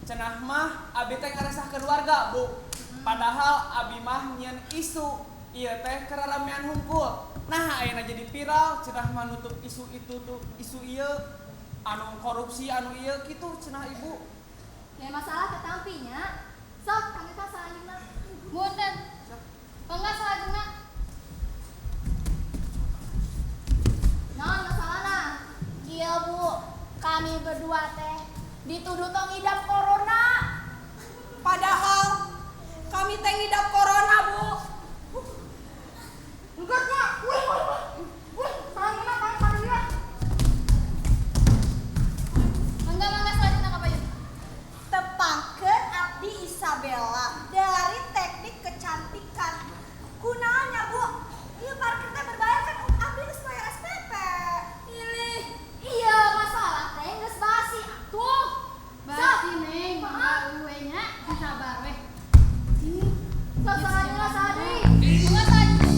Cenah mah abi teh karesahkeun warga, Bu. Padahal abi mah nyieun isu ieu teh keraramean hungkul. Nah, ayeuna jadi viral cenah mah nutup isu itu tuh, isu ieu anu korupsi anu ieu kitu cenah Ibu. Ya masalah ketampinya. Sok, kami ka salanjutna. Munten. Mangga salanjutna. Naon masalahna? Iya Bu, kami berdua teh dituduh tong ngidap corona. Padahal kami teh ngidap corona, Bu. Enggak, wih, salanjutna kami panggil. Mangga selanjutnya Kak Bayu. Tepangkeun abdi Isabella dari teknik kecantikan. Kunaonnya, Bu? Ieu parkir teh berbayar kan abdi geus bayar SPP. Ilih, iya masalah teh geus basi atuh. Basi Neng, mangga we nya disabar we. Sok salanjutna Sadri. Mangga salanjutna.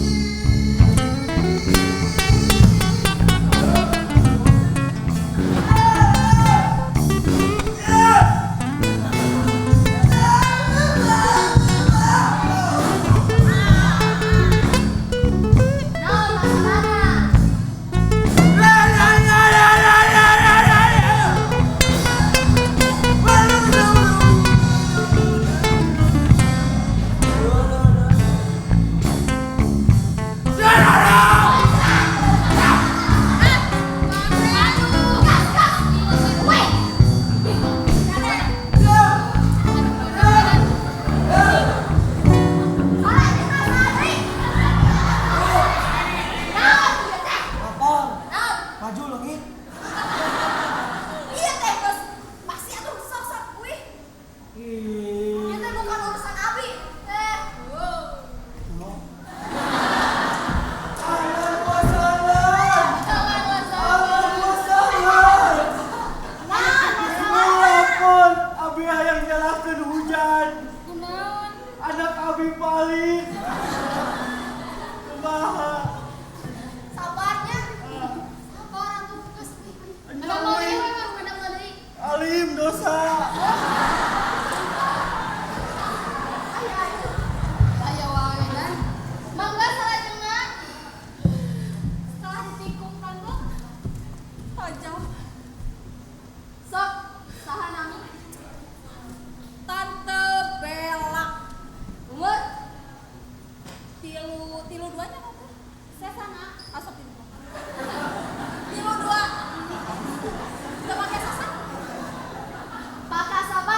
Pak Kasaba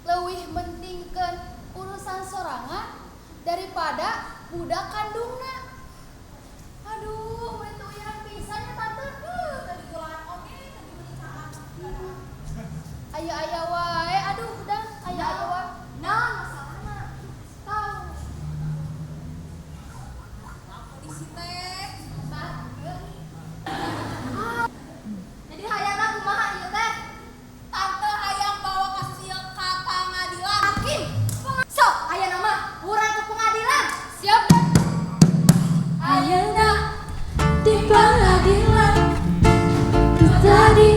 leuwih mentingkeun urusan sorangan daripada budak kandungna. Aduh, mun teu uyang pisan ya tante. Tadi kulaan oke, tadi pernikahan. Aya-aya wae, aduh udah aya-aya wae. Nah, masalahnya Tahu. kondisi teh. Ah. Jadi hayangna kumaha ieu teh? Tante hayang bawa kasus ieu ka pengadilan. Hakim. Sok, aya nama urang ke pengadilan. Siap. Ayeuna di pengadilan tadi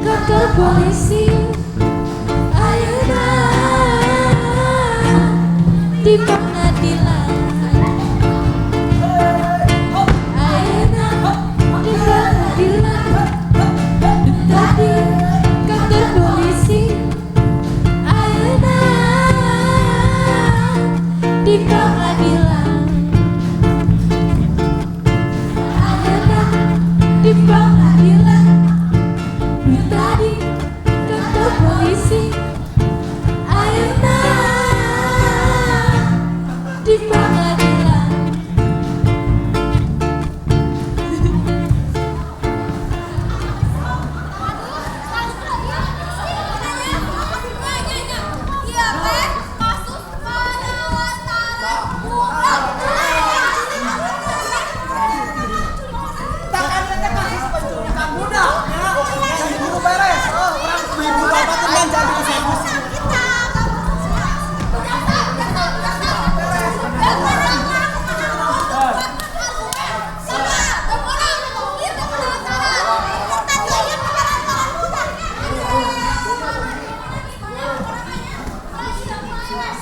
ke polisi. Ayeuna di pengadilan. Ayeuna di pengadilan tadi ke polisi. Ayeuna di pengadilan. Di pengadilan tadi kata polisi. Ayeuna di pengadilan. Iya teh, kasus penelantaran budak. Takkan teh kasus penculikan budak ya. Jadi buru beres. Oh, urang ibu bapak tenan jadi eksekusi.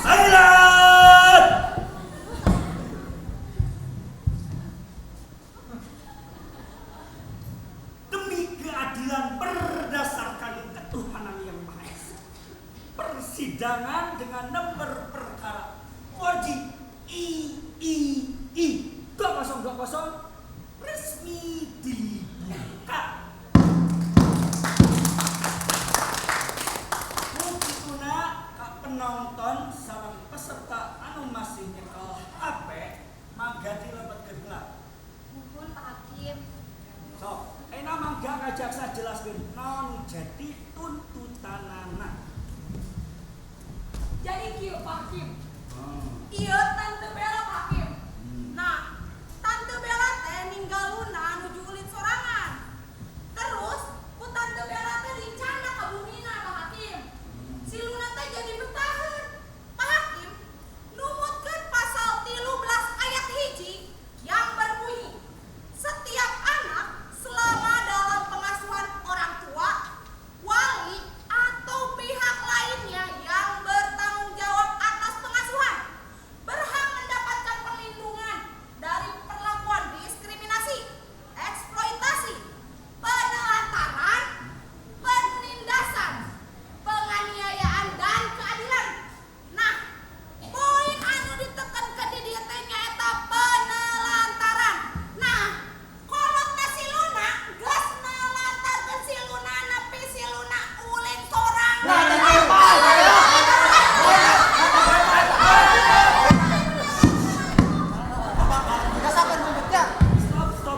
Silent! Demi keadilan berdasarkan ketuhanan yang Maha Esa, persidangan dengan nomor perkara wajib III 2020 resmi dibuka. Mungkuna ka penonton sareng peserta anu masih nyekel HP mangga dilebetkeun heula. Nuhun Pak Hakim. Sok, mangga ka jaksa jelaskeun naon jadi tuntutanana. Jadi kieu Pak Hakim. Ieu Tante Bella Pak Hakim. Nah, Tante Bella teh ninggaluna nuju ulit sorangan. Terus ku Tante Bella teh dicanda ka bumina Pak Hakim. Si Luna teh jadi betaheun. Pak Hakim numutkeun pasal 13 ayat 1 yang berbunyi setiap anak selama dalam pengasuhan orang tua, wali atau pihak lainnya yang bertanggung jawab atas pengasuhan berhak mendapatkan perlindungan dari perlakuan diskriminasi, eksploitasi, penelantaran, penindasan, penganiayaan dan keadilan. Nah, poin anu ditekankeun di dieu teh nyaeta penelantaran. Nah, kolotna si Luna geus nelantarkeun si Luna nepi si Luna uling sorangan.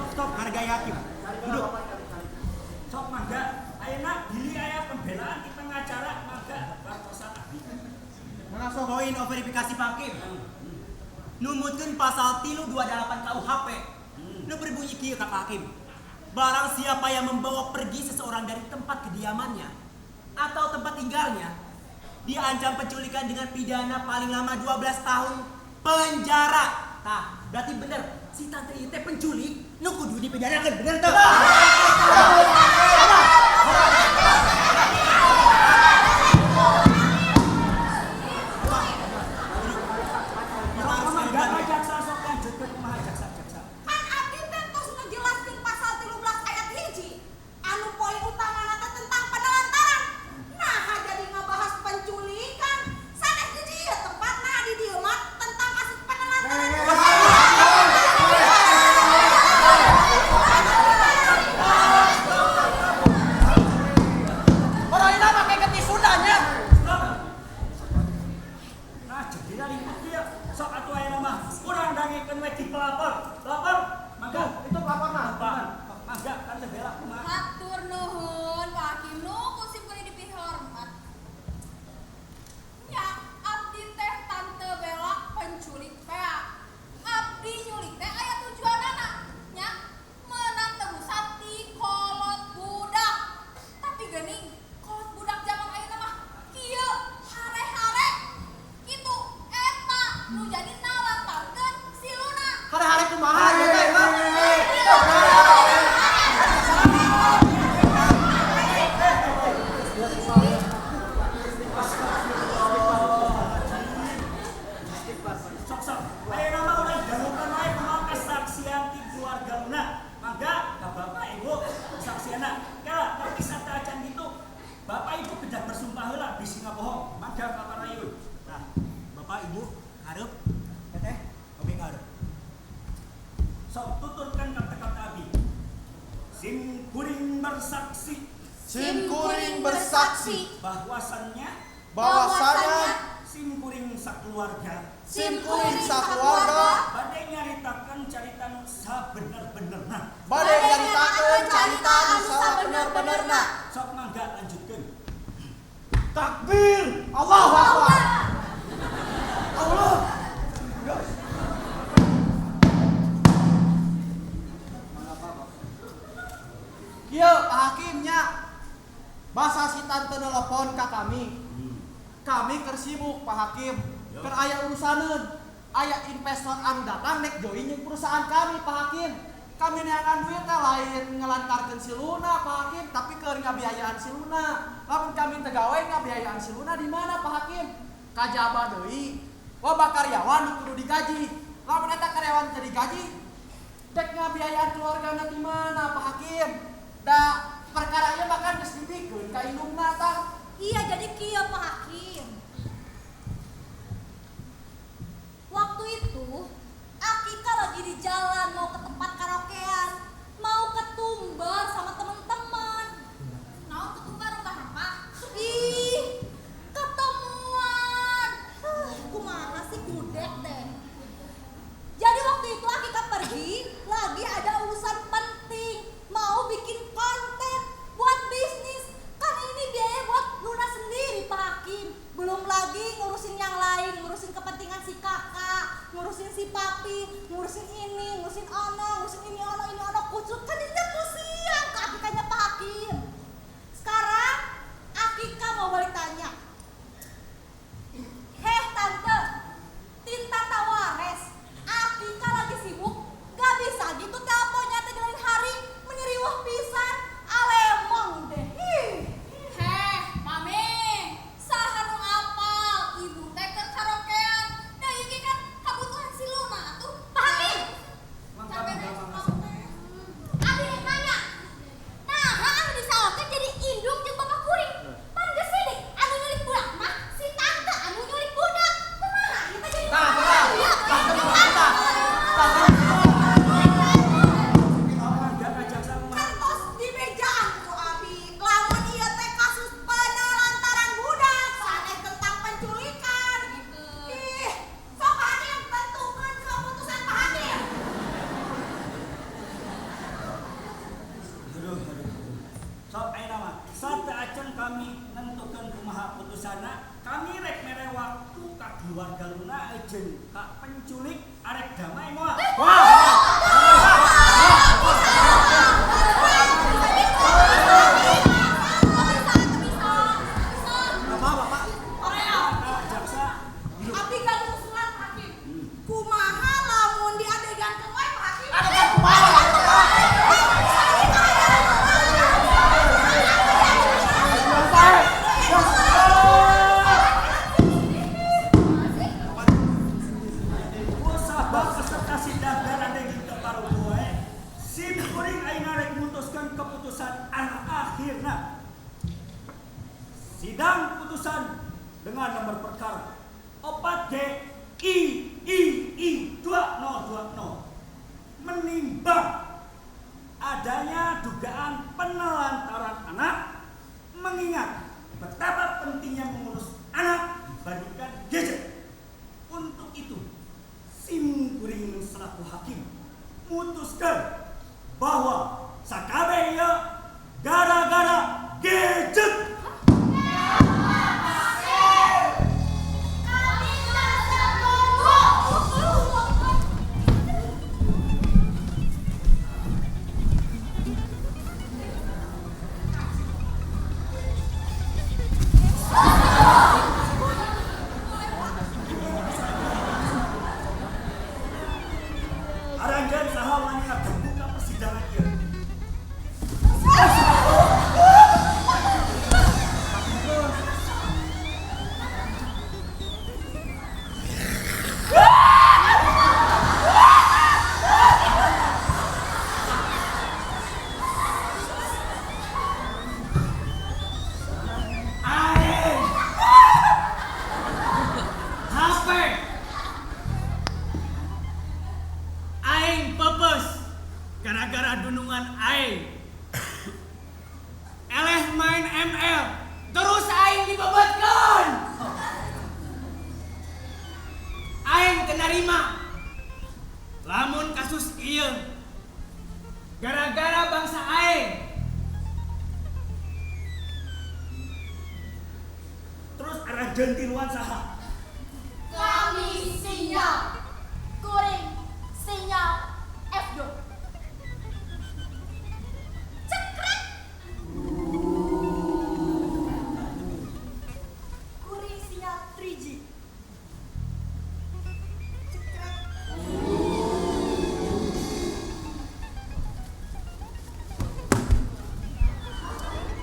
Stop, hargai hakim. Duduk. Sok mangga, ayeuna dili aya pembelaan di tengah acara mangga partosan abdi. Poin verifikasi Pak Hakim. Numutkeun pasal 328 KUHP. Nu berbunyi kieu ka Pak Hakim. Barang siapa yang membawa pergi seseorang dari tempat kediamannya atau tempat tinggalnya, diancam penculikan dengan pidana paling lama 12 tahun penjara. Tah, berarti bener si tante ieu teh penculik, nu kudu dipidanakeun, bener teu? Mangga ka jaksa sok lanjutkeun kumaha jaksa. Kan abdi teh tos ngejelaskeun pasal 13 ayat 1 anu poin utamana teh tentang penelantaran. Nah, jadi ngabahas penculikan sanes di dieu tempatna di dieu mah tentang kasus penelantaran. mangga kaparayun. Nah, Bapak Ibu hareup teteh oke hareup. Sok tuturkan kata-kata abi. Sim kuring bersaksi Sim kuring bersaksi bahwasannya bahwasanya sim kuring sakeluarga sim kuring sakeluarga badai nyaritakan carita nu sabener-benerna. bade nyaritakeun carita anu sabener-benerna. Sok mangga lanjutkeun. Takbir, Allahu Akbar. Allah. Kieu hakimnya basa si tante nelpon ka kami. Kami keur sibuk Pak Hakim. Keur aya urusaneun. Aya investor anu datang nek join jeung perusahaan kami Pak Hakim. Kami neangan duit teh lain ngelantarkeun si Luna Pak Hakim, tapi keur ngabiayaan si Luna. Lamun kami teu gawe ngabiayaan si Luna di mana Pak Hakim? Kajaba deui. Loba karyawan nu kudu digaji. Lamun eta karyawan teu digaji, dek ngabiayaan keluargana di mana Pak Hakim? Da perkara ieu bahkan geus dipikeun ka indungna tah. Iya jadi kieu Pak Hakim. Waktu itu Akika lagi di jalan mau ke tempat karaokean, mau ketumbar sama teman-teman. Nah, ketumbar apa? Ih, ketemuan. Kumaha sih gudeg deh. Jadi waktu itu Akika pergi, lagi ada urusan penting, mau bikin konten buat bisnis. Kan ini biaya buat Luna sendiri Pak Hakim. Belum lagi ngurusin yang lain, ngurusin kepentingan si kakak, ngurusin si papi, ngurusin ini, ngurusin ini ono, kucut. Kan ini pusing ke Akikanya Pak Hakim. Sekarang Akika mau balik tanya. Heh tante, Tinta Tawares, Akika lagi sibuk, gak bisa gitu teleponnya teh di lain hari, menyeriwah pisan, alemong deh. Heh, Mami, saha nu apal ibu teh keur karaokean. Da ieu ge kan kabutuhan si Luna atuh. Pak Hakim, Mangga mangga mangga. Abi rek nanya. Nah, anu disalahkeun jadi indung jeung bapak kuring. Pan geus sidik anu nyulik budak mah si tante anu nyulik budak. Kumaha ieu teh jadi Mangga kajaksa kumaha? kantos di mejaan ku Abi. Lamun ieu teh kasus penelantaran budak, sanes tentang penculikan. Ih, sok Hakim tentukeun keputusan Pak Hakim. Aduh. Sok ayeuna mah sate acan kami nentukeun kumaha putusana. Kami rek mere waktu ka keluarga Luna jeung ka penculik arek damai moal. Bapak, Jaksa Abi gak usulan Pak Hakim. Kumaha lamun diadegankeun wae Pak Hakim. Usah peserta sidang berada di paru poe. Sim kuring ayeuna rek mutuskeun keputusan anu akhirna. Sidang putusan dengan nomor perkara 4G II 2020 menimbang adanya dugaan penelantaran anak mengingat betapa pentingnya mengurus anak dibandingkan gadget. Untuk itu, sim kuring selaku hakim mutuskan bahwa sakabeh ieu gara-gara gadget. Hakim Raden tiluan saha? Kami sinyal kuring sinyal F2. Cekrek. Kuring sinyal 3G. Cekrek.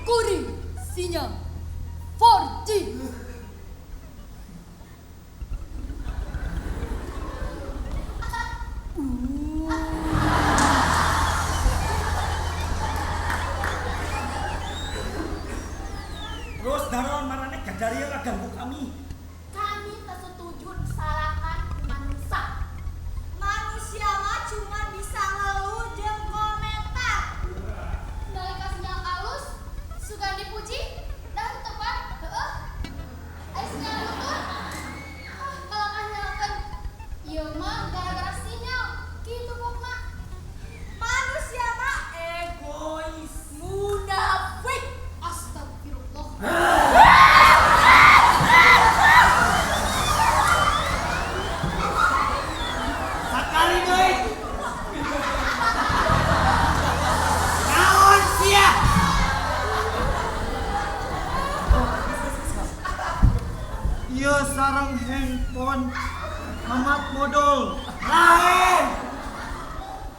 Kuring sinyal 4G. Terus daron marane gadarieu ngaganggu kami. Kami tersetuju disalahkan manusia. Manusia mah cuma bisa ngeluh jeung komentar. Nalika sinyal halus sugan dipuji dan tepat heeh. Aya sinyal butut. Kalau nyalakan ieu mah gara-gara sinyal. Kitu pokna. Manusia mah egois. Munafik. Astagfirullah. Sakali deui. Naon sia? Ieu sareng handphone Mamat modal. Lain.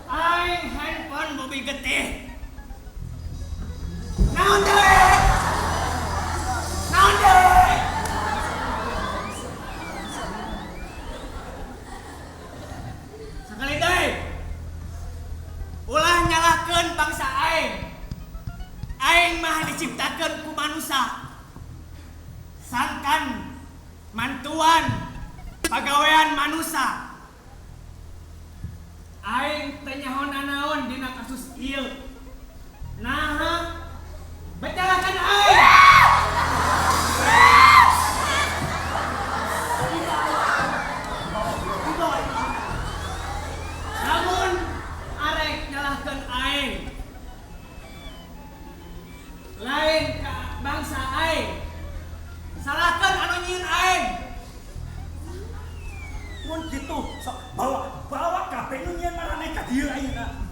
Aing handphone mobil getih. Naon deui? Naon deui? Sakali deui. Ulah nyalahkeun bangsa aing. Aing mah diciptakeun ku manusia. Sangkan mantuan pagawean manusia. Aing teh nyaho nanaon dina kasus ieu. Nah, betalakan aing. Namun arek nyalahkeun aing. Lain ka bangsa aing. Salahkeun anu nyieun aing. Mun kitu sok bawa kabeh nu nyieun marane ka dieu ayeuna.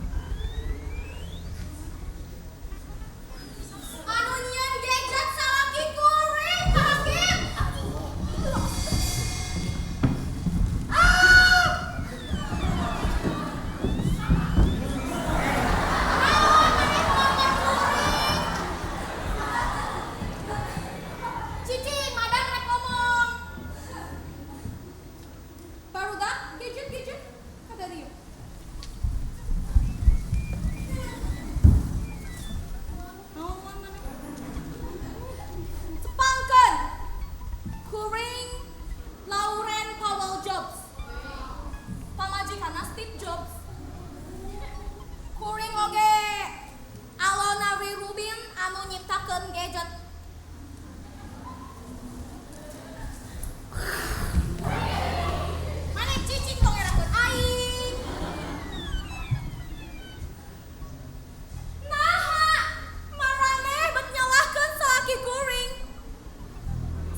Anu nyieun gadget salaki kuring hakim. Cicing, madam rek ngomong. Barudak gadget kada rieu. Cepangkeun. Kuring Lauren Powell Jobs. Pamajikanna Steve Jobs. Kuring oge Alona Rubin anu nyiptakeun gadget. Mane cicing tong erakeun aing. Naha marane bet nyalahkeun salaki kuring.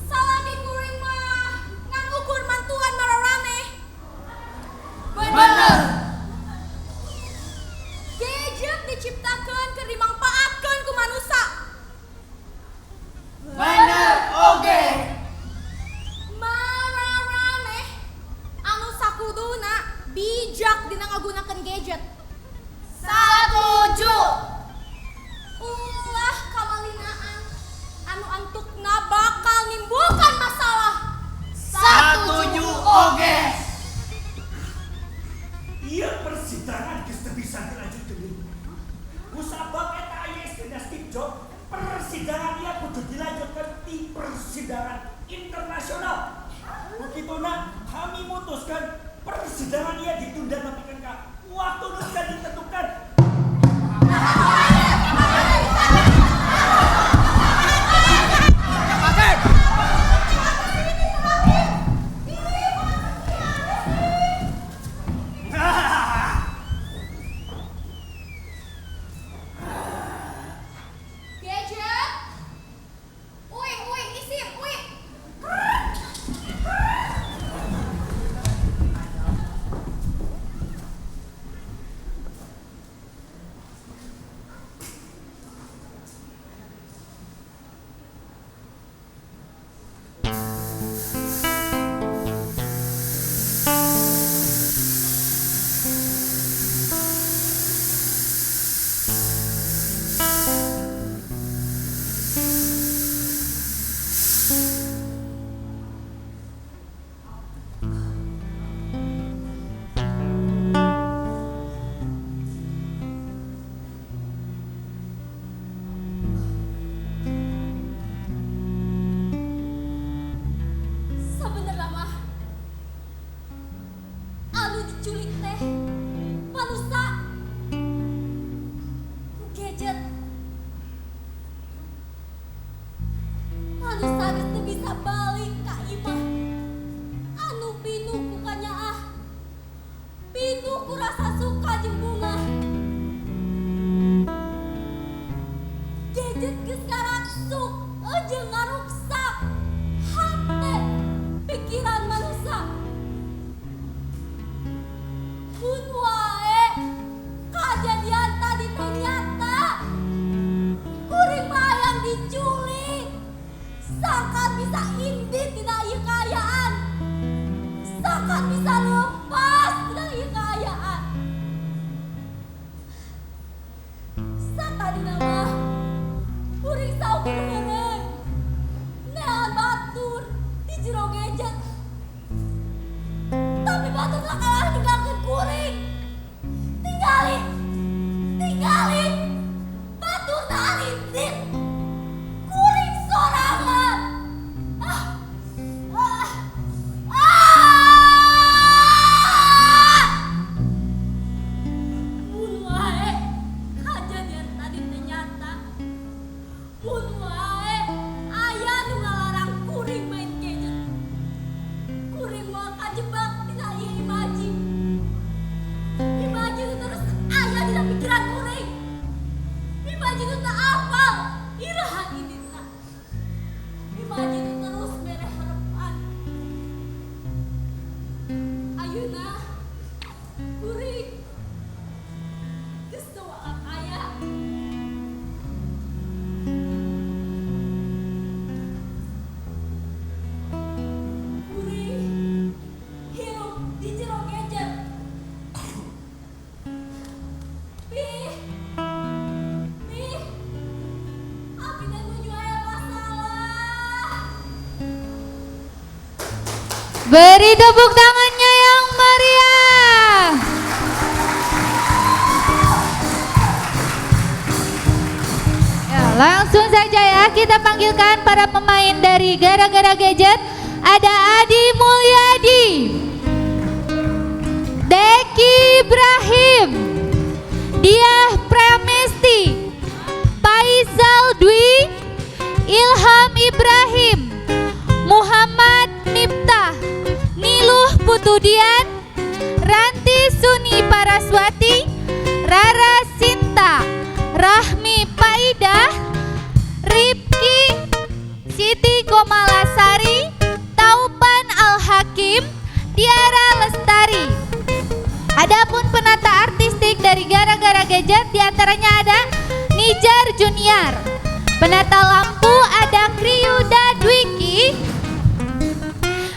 Salaki kuring mah ngan ukur mantuan mararane. Bener. Gadget diciptakeun keur dimangpaatkeun ku manusia. Bener oge. Mararane anu sakuduna bijak dina ngagunakeun gadget. Setuju. Ulah kamalinaan anu antukna bakal nimbulkan masalah. Setuju oge. Ieu persidangan geus teu bisa dilanjutkeun. Kusabab eta aya istilah Steve Jobs, persidangan ieu kudu dilanjutkeun di persidangan internasional. Begituna kami mutuskan persidangan ieu ditunda nepikeun ka waktu nu sudah ditentukan. Gadget. Uih, isim, uih. tuh gak kalah ninggalkeun kuring. Tinggalin baturna alintit. Kuring sorangan. Mun wae kajadian tadi teh nyata. Mun wae aya nu ngalarang kuring main gadget. Kuring moal kajebak tina ieu imaji. Imaji itu terus aya dina pikiran kuring. Imaji itu tak apal iraha iditna. Imaji itu terus mere harapan. Ayeuna kuring geus teu waak aya. Kuring hirup di jero gadget. Pih, abi teh nuju aya masalah. Beri tepuk tangannya yang meriah. Ya, langsung saja ya kita panggilkan para pemain dari Gara-Gara Gadget. Ada Adi Mulyadi, Deki Ibrahim, Diah Pramesti, Faisal Dwi, Ilham Ibrahim, Muhammad Miftah, Niluh Putudian, Ranti Suni Paraswati, Rara Sinta, Rahmi Paidah, Ripki, Siti Komalasari, Taupan Al-Hakim, Tiara Lestari. Adapun penata artistik dari Gara-Gara Gadget diantaranya ada Nijar Junior. Penata lampu ada Kriyuda Dwiki.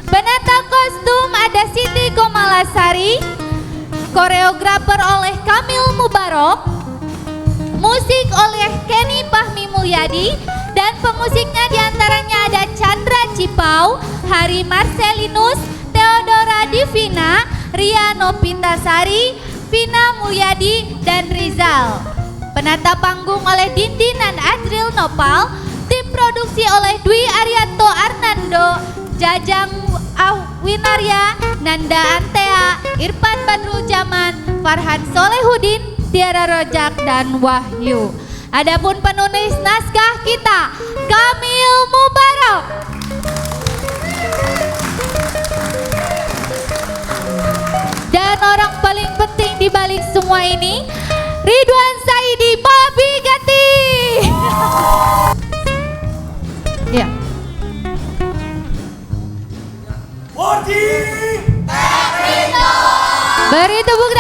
Penata kostum ada Siti Komalasari. Koreografer oleh Kamil Mubarok. Musik oleh Kenny Fahmi Mulyadi. Dan pemusiknya diantaranya ada Chandra Cipau, Hari Marcelinus, Theodora Divina, Ria Nopitasari, Vina Mulyadi, dan Rizal. Penata panggung oleh Dindin dan Adril Nopal. Tim produksi oleh Dwi Arianto Arnando, Jajang Winarya, Nanda Antea, Irfan Badrul Jaman, Farhan Solehudin, Tiara Rojak, dan Wahyu. Adapun penulis naskah kita Kamil Mubarok. Dan orang paling penting di balik semua ini Ridwan Saidi Babi Gati. Ya. Body Beri tepuk